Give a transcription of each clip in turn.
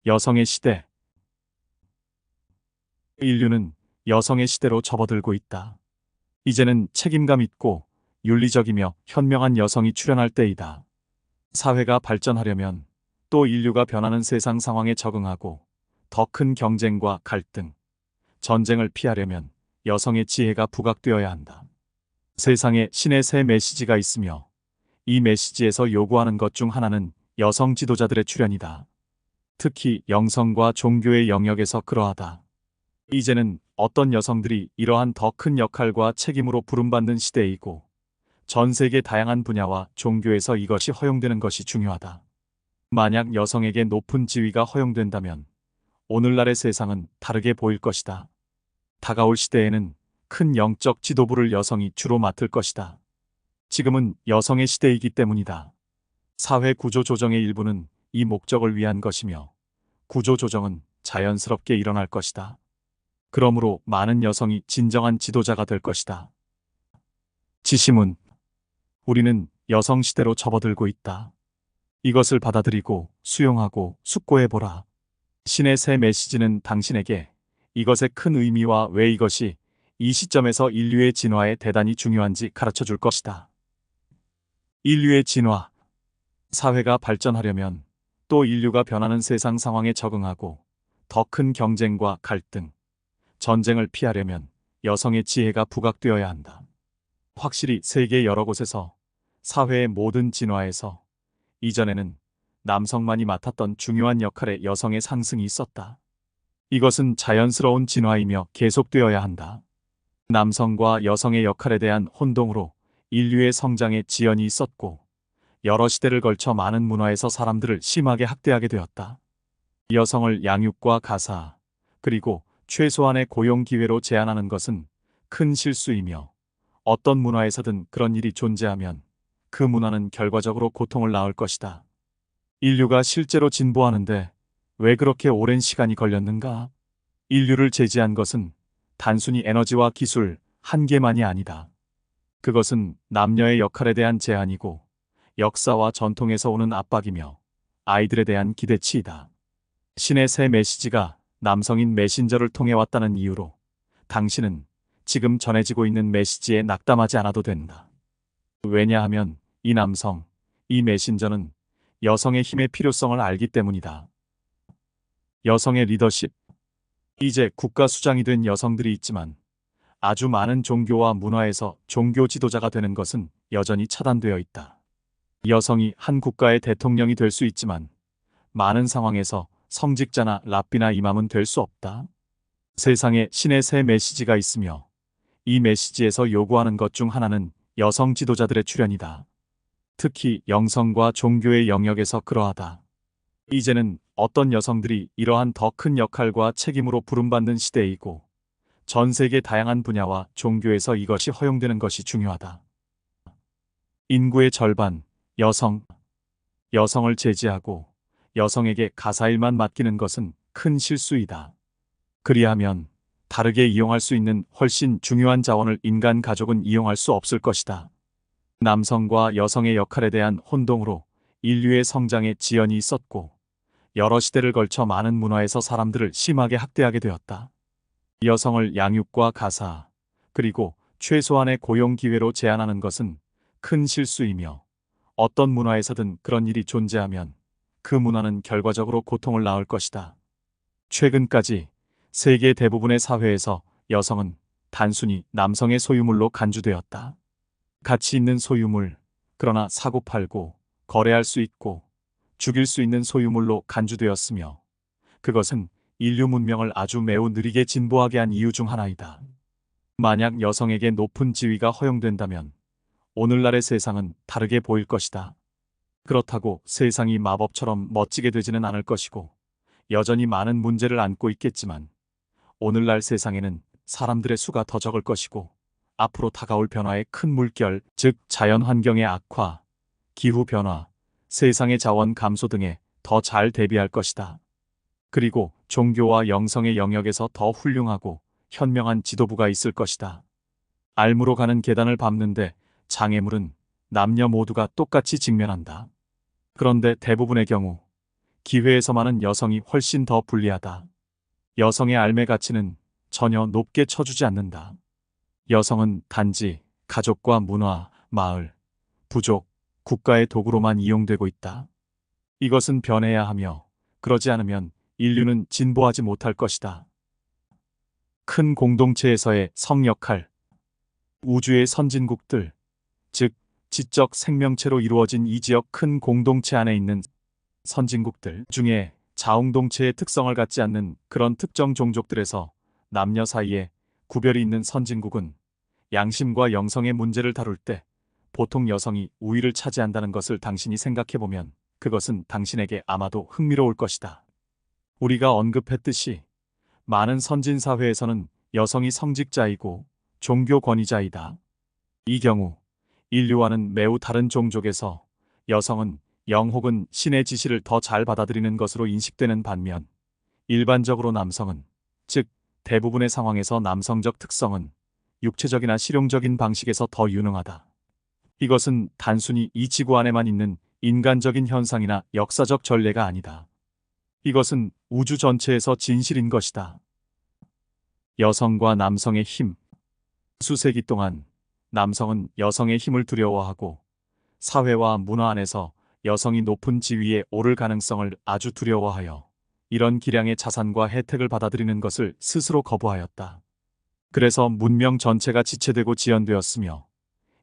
여성의 시대. 인류는 여성의 시대로 접어들고 있다. 이제는 책임감 있고 윤리적이며 현명한 여성이 출현할 때이다. 사회가 발전하려면 또 인류가 변하는 세상 상황에 적응하고 더 큰 경쟁과 갈등, 전쟁을 피하려면 여성의 지혜가 부각되어야 한다. 세상에 신의 새 메시지가 있으며 이 메시지에서 요구하는 것 중 하나는 여성 지도자들의 출현이다. 특히 영성과 종교의 영역에서 그러하다. 이제는 어떤 여성들이 이러한 더 큰 역할과 책임으로 부름받는 시대이고 전 세계 다양한 분야와 종교에서 이것이 허용되는 것이 중요하다. 만약 여성에게 높은 지위가 허용된다면 오늘날의 세상은 다르게 보일 것이다. 다가올 시대에는 큰 영적 지도부를 여성이 주로 맡을 것이다. 지금은 여성의 시대이기 때문이다. 사회 구조 조정의 일부는 이 목적을 위한 것이며 구조 조정은 자연스럽게 일어날 것이다. 그러므로 많은 여성이 진정한 지도자가 될 것이다. 지시문. 우리는 여성 시대로 접어들고 있다. 이것을 받아들이고 수용하고 숙고해보라. 신의 새 메시지는 당신에게 이것의 큰 의미와 왜 이것이 이 시점에서 인류의 진화에 대단히 중요한지 가르쳐 줄 것이다. 인류의 진화. 사회가 발전하려면 또 인류가 변하는 세상 상황에 적응하고 더 큰 경쟁과 갈등, 전쟁을 피하려면 여성의 지혜가 부각되어야 한다. 확실히 세계 여러 곳에서 사회의 모든 진화에서 이전에는 남성만이 맡았던 중요한 역할에 여성의 상승이 있었다. 이것은 자연스러운 진화이며 계속되어야 한다. 남성과 여성의 역할에 대한 혼동으로 인류의 성장에 지연이 있었고 여러 시대를 걸쳐 많은 문화에서 사람들을 심하게 학대하게 되었다. 여성을 양육과 가사, 그리고 최소한의 고용 기회로 제한하는 것은 큰 실수이며 어떤 문화에서든 그런 일이 존재하면 그 문화는 결과적으로 고통을 낳을 것이다. 인류가 실제로 진보하는데 왜 그렇게 오랜 시간이 걸렸는가? 인류를 제지한 것은 단순히 에너지와 기술 한 개만이 아니다. 그것은 남녀의 역할에 대한 제한이고 역사와 전통에서 오는 압박이며 아이들에 대한 기대치이다. 신의 새 메시지가 남성인 메신저를 통해 왔다는 이유로 당신은 지금 전해지고 있는 메시지에 낙담하지 않아도 된다. 왜냐하면 이 남성, 이 메신저는 여성의 힘의 필요성을 알기 때문이다. 여성의 리더십. 이제 국가 수장이 된 여성들이 있지만 아주 많은 종교와 문화에서 종교 지도자가 되는 것은 여전히 차단되어 있다. 여성이 한 국가의 대통령이 될 수 있지만 많은 상황에서 성직자나 랍비나 이맘은 될 수 없다. 세상에 신의 새 메시지가 있으며 이 메시지에서 요구하는 것 중 하나는 여성 지도자들의 출현이다. 특히 영성과 종교의 영역에서 그러하다. 이제는 어떤 여성들이 이러한 더 큰 역할과 책임으로 부름받는 시대이고 전 세계 다양한 분야와 종교에서 이것이 허용되는 것이 중요하다. 인구의 절반, 여성. 여성을 제지하고 여성에게 가사일만 맡기는 것은 큰 실수이다. 그리하면 다르게 이용할 수 있는 훨씬 중요한 자원을 인간 가족은 이용할 수 없을 것이다. 남성과 여성의 역할에 대한 혼동으로 인류의 성장에 지연이 있었고 여러 시대를 걸쳐 많은 문화에서 사람들을 심하게 학대하게 되었다. 여성을 양육과 가사, 그리고 최소한의 고용 기회로 제한하는 것은 큰 실수이며 어떤 문화에서든 그런 일이 존재하면 그 문화는 결과적으로 고통을 낳을 것이다. 최근까지 세계 대부분의 사회에서 여성은 단순히 남성의 소유물로 간주되었다. 가치 있는 소유물, 그러나 사고팔고 거래할 수 있고 죽일 수 있는 소유물로 간주되었으며 그것은 인류 문명을 아주 매우 느리게 진보하게 한 이유 중 하나이다. 만약 여성에게 높은 지위가 허용된다면 오늘날의 세상은 다르게 보일 것이다. 그렇다고 세상이 마법처럼 멋지게 되지는 않을 것이고 여전히 많은 문제를 안고 있겠지만 오늘날 세상에는 사람들의 수가 더 적을 것이고 앞으로 다가올 변화의 큰 물결, 즉 자연 환경의 악화, 기후 변화, 세상의 자원 감소 등에 더 잘 대비할 것이다. 그리고 종교와 영성의 영역에서 더 훌륭하고 현명한 지도부가 있을 것이다. 알무로 가는 계단을 밟는데 장애물은 남녀 모두가 똑같이 직면한다. 그런데 대부분의 경우 기회에서만은 여성이 훨씬 더 불리하다. 여성의 알매 가치는 전혀 높게 쳐주지 않는다. 여성은 단지 가족과 문화, 마을, 부족, 국가의 도구로만 이용되고 있다. 이것은 변해야 하며 그러지 않으면 인류는 진보하지 못할 것이다. 큰 공동체에서의 성 역할. 우주의 선진국들, 즉 지적 생명체로 이루어진 이 지역 큰 공동체 안에 있는 선진국들 중에 자웅동체의 특성을 갖지 않는 그런 특정 종족들에서 남녀 사이에 구별이 있는 선진국은 양심과 영성의 문제를 다룰 때 보통 여성이 우위를 차지한다는 것을 당신이 생각해보면 그것은 당신에게 아마도 흥미로울 것이다. 우리가 언급했듯이 많은 선진 사회에서는 여성이 성직자이고 종교 권위자이다. 이 경우 인류와는 매우 다른 종족에서 여성은 영 혹은 신의 지시를 더 잘 받아들이는 것으로 인식되는 반면 일반적으로 남성은, 즉 대부분의 상황에서 남성적 특성은 육체적이나 실용적인 방식에서 더 유능하다. 이것은 단순히 이 지구 안에만 있는 인간적인 현상이나 역사적 전례가 아니다. 이것은 우주 전체에서 진실인 것이다. 여성과 남성의 힘. 수세기 동안 남성은 여성의 힘을 두려워하고 사회와 문화 안에서 여성이 높은 지위에 오를 가능성을 아주 두려워하여 이런 기량의 자산과 혜택을 받아들이는 것을 스스로 거부하였다. 그래서 문명 전체가 지체되고 지연되었으며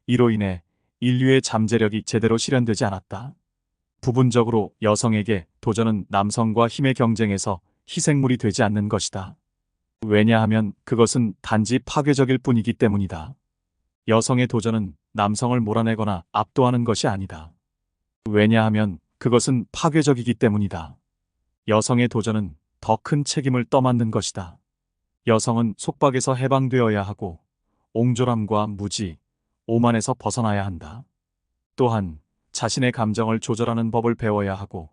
이로 인해 인류의 잠재력이 제대로 실현되지 않았다. 부분적으로 여성에게 도전은 남성과 힘의 경쟁에서 희생물이 되지 않는 것이다. 왜냐하면 그것은 단지 파괴적일 뿐이기 때문이다. 여성의 도전은 남성을 몰아내거나 압도하는 것이 아니다. 왜냐하면 그것은 파괴적이기 때문이다. 여성의 도전은 더 큰 책임을 떠맡는 것이다. 여성은 속박에서 해방되어야 하고 옹졸함과 무지, 오만에서 벗어나야 한다. 또한 자신의 감정을 조절하는 법을 배워야 하고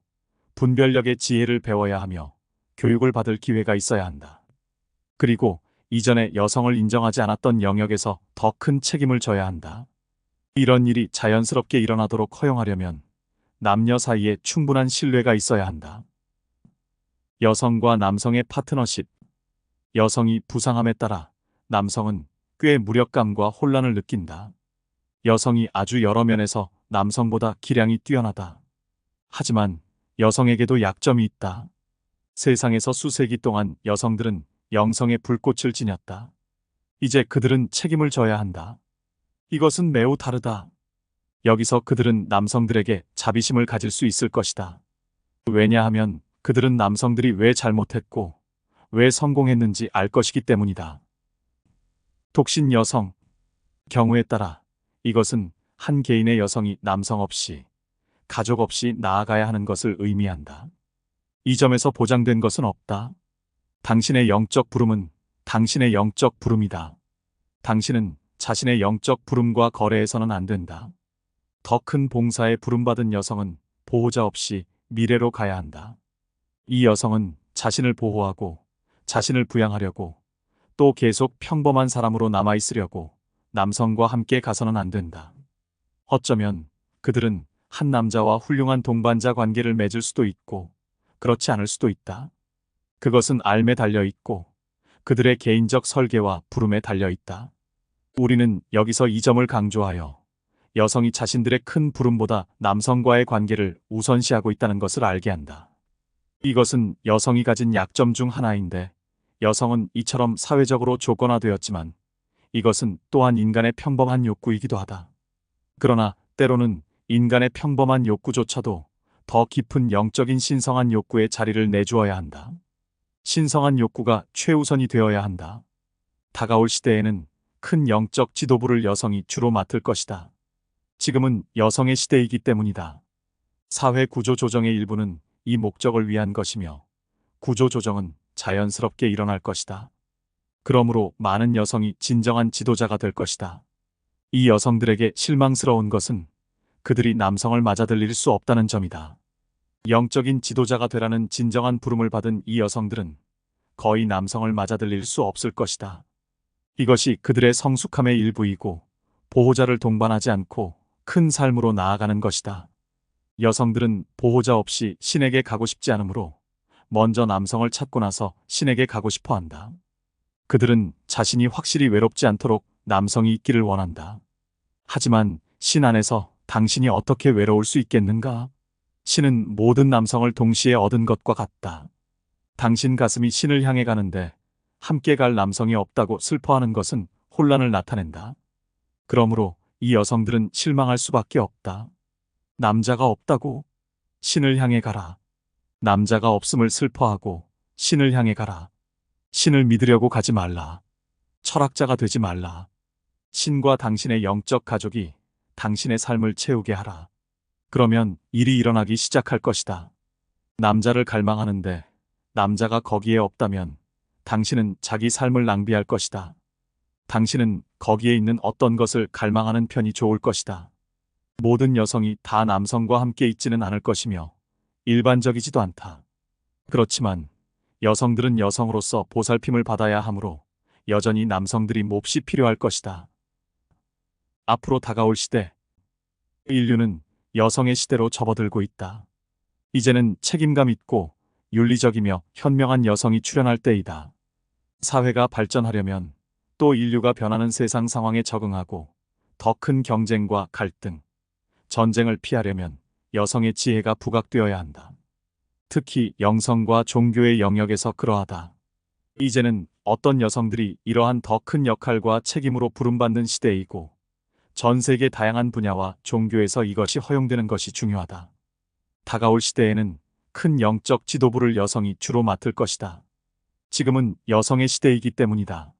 분별력의 지혜를 배워야 하며 교육을 받을 기회가 있어야 한다. 그리고 이전에 여성을 인정하지 않았던 영역에서 더 큰 책임을 져야 한다. 이런 일이 자연스럽게 일어나도록 허용하려면 남녀 사이에 충분한 신뢰가 있어야 한다. 여성과 남성의 파트너십. 여성이 부상함에 따라 남성은 꽤 무력감과 혼란을 느낀다. 여성이 아주 여러 면에서 남성보다 기량이 뛰어나다. 하지만 여성에게도 약점이 있다. 세상에서 수세기 동안 여성들은 영성의 불꽃을 지녔다. 이제 그들은 책임을 져야 한다. 이것은 매우 다르다. 여기서 그들은 남성들에게 자비심을 가질 수 있을 것이다. 왜냐하면 그들은 남성들이 왜 잘못했고 왜 성공했는지 알 것이기 때문이다. 독신 여성. 경우에 따라 이것은 한 개인의 여성이 남성 없이, 가족 없이 나아가야 하는 것을 의미한다. 이 점에서 보장된 것은 없다. 당신의 영적 부름은 당신의 영적 부름이다. 당신은 자신의 영적 부름과 거래해서는 안 된다. 더 큰 봉사에 부름받은 여성은 보호자 없이 미래로 가야 한다. 이 여성은 자신을 보호하고 자신을 부양하려고 또 계속 평범한 사람으로 남아있으려고 남성과 함께 가서는 안 된다. 어쩌면 그들은 한 남자와 훌륭한 동반자 관계를 맺을 수도 있고 그렇지 않을 수도 있다. 그것은 알매 달려 있고 그들의 개인적 설계와 부름에 달려 있다. 우리는 여기서 이 점을 강조하여 여성이 자신들의 큰 부름보다 남성과의 관계를 우선시하고 있다는 것을 알게 한다. 이것은 여성이 가진 약점 중 하나인데 여성은 이처럼 사회적으로 조건화되었지만 이것은 또한 인간의 평범한 욕구이기도 하다. 그러나 때로는 인간의 평범한 욕구조차도 더 깊은 영적인 신성한 욕구의 자리를 내주어야 한다. 신성한 욕구가 최우선이 되어야 한다. 다가올 시대에는 큰 영적 지도부를 여성이 주로 맡을 것이다. 지금은 여성의 시대이기 때문이다. 사회 구조 조정의 일부는 이 목적을 위한 것이며 구조 조정은 자연스럽게 일어날 것이다. 그러므로 많은 여성이 진정한 지도자가 될 것이다. 이 여성들에게 실망스러운 것은 그들이 남성을 맞아들일 수 없다는 점이다. 영적인 지도자가 되라는 진정한 부름을 받은 이 여성들은 거의 남성을 맞아들일 수 없을 것이다. 이것이 그들의 성숙함의 일부이고 보호자를 동반하지 않고 큰 삶으로 나아가는 것이다. 여성들은 보호자 없이 신에게 가고 싶지 않으므로 먼저 남성을 찾고 나서 신에게 가고 싶어 한다. 그들은 자신이 확실히 외롭지 않도록 남성이 있기를 원한다. 하지만 신 안에서 당신이 어떻게 외로울 수 있겠는가? 신은 모든 남성을 동시에 얻은 것과 같다. 당신 가슴이 신을 향해 가는데 함께 갈 남성이 없다고 슬퍼하는 것은 혼란을 나타낸다. 그러므로 이 여성들은 실망할 수밖에 없다. 남자가 없다고? 신을 향해 가라. 남자가 없음을 슬퍼하고 신을 향해 가라. 신을 믿으려고 가지 말라. 철학자가 되지 말라. 신과 당신의 영적 가족이 당신의 삶을 채우게 하라. 그러면 일이 일어나기 시작할 것이다. 남자를 갈망하는데 남자가 거기에 없다면 당신은 자기 삶을 낭비할 것이다. 당신은 거기에 있는 어떤 것을 갈망하는 편이 좋을 것이다. 모든 여성이 다 남성과 함께 있지는 않을 것이며 일반적이지도 않다. 그렇지만 여성들은 여성으로서 보살핌을 받아야 하므로 여전히 남성들이 몹시 필요할 것이다. 앞으로 다가올 시대, 인류는 여성의 시대로 접어들고 있다. 이제는 책임감 있고 윤리적이며 현명한 여성이 출현할 때이다. 사회가 발전하려면 또 인류가 변하는 세상 상황에 적응하고 더 큰 경쟁과 갈등, 전쟁을 피하려면 여성의 지혜가 부각되어야 한다. 특히 영성과 종교의 영역에서 그러하다. 이제는 어떤 여성들이 이러한 더 큰 역할과 책임으로 부름받는 시대이고 전 세계 다양한 분야와 종교에서 이것이 허용되는 것이 중요하다. 다가올 시대에는 큰 영적 지도부를 여성이 주로 맡을 것이다. 지금은 여성의 시대이기 때문이다.